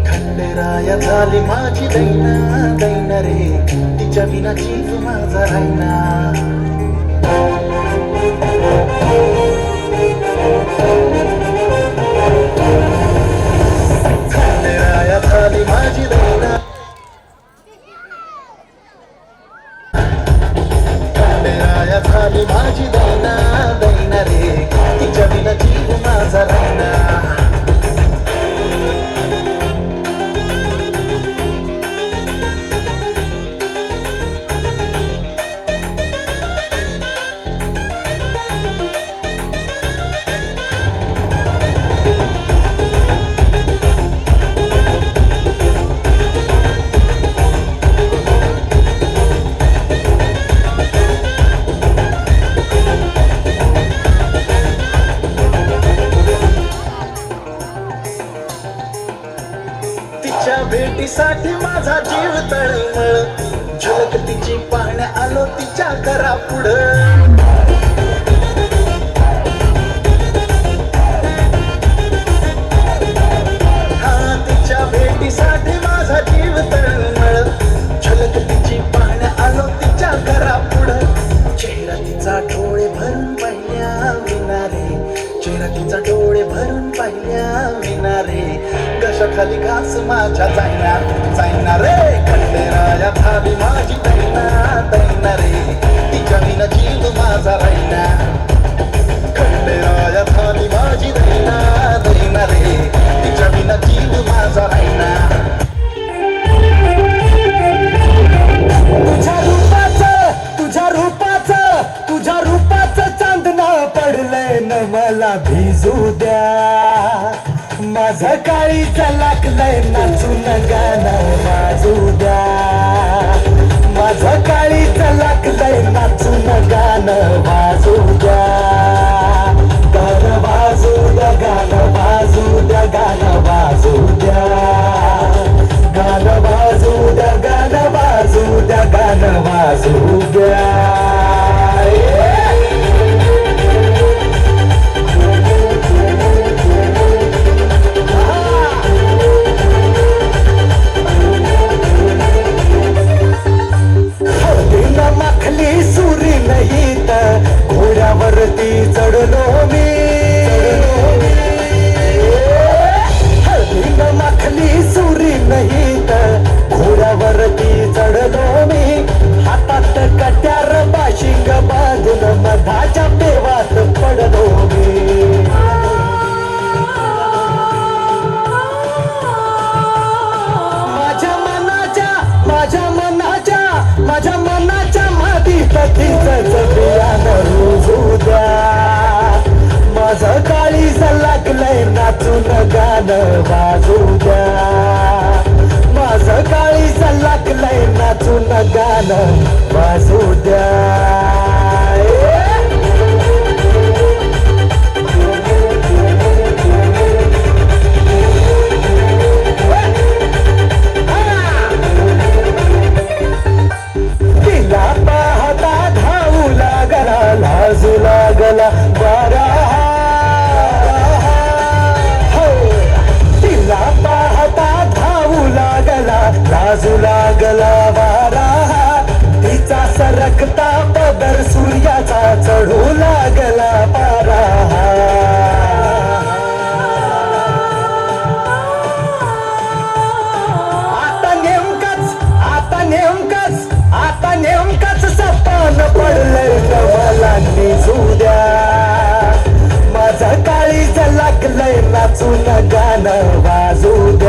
खंडेराया झाली माझी दैना दैना रे, तिच्या विना जीव माझा राहिना. खंडेराया झाली माझी दैना, खंडेराया झाली माझी दैना दैना रे, तिच्या विना जीव माझा राहिना. तिच्या भेटीसाठी माझा जीव तळमळ, झलक तिची पाहण्या आलो तिच्या घरा पुढं. हा तिच्या भेटीसाठी माझा जीव तळमळ, झलक तिची पाहण्या आलो तिच्या घरा पुढं. चेहरा तिचा डोळे भरून पाहिल्या विनारे, चेहरा तिचा डोळे भरून पाहिल्या विनारे, खाली घास माझ्या जायना जायना रे. खंडेराया झाली माझी दैना दैना रे, तिच्या विना जीव माझा राहिना. खंडेराया झाली माझी दैना दैना रे, तिच्या विना जीव माझा राहिना. तुझ्या रूपाचं चांदणा पडलंय न मला भिजू द्या. माझं काळीचं लागलंय नाचून गाणं वाजू द्या. माझं काळीचं लागलंय नाचून गाणं वाजू द्या. गाणं वाजू द्या, गाणं वाजू द्या, गाणं वाजू द्या. गाणं वाजू द्या, गाणं वाजू द्या, गाणं वाजू द्या. घोड्यावरती चढलो मी, हळदीन माखली सुरी नाही तर घोड्यावरती चढलो मी. हातात कट्यार बाशिंग बांधून मधाच्या पेवात पडलो मी. माझ्या मनाच्या मातीत तिचंच बियाणं रुजू द्या. माझं काळीचं लागलंय नाचून गाणं वाजू द्या. माझं काळीचं लागलंय नाचून गाणं वाजू द्या. लाजू लागला वारा, तिला पाहता धावू लागला. लाजू लागला वारा, तिचा सरकता पदर सूर्याचा चढू लागला पारा. आता नेमकंच सपन पडलंय मला निजू द्या. माझं काळीचं लागलंय नाचून गाणं वाजू द्या.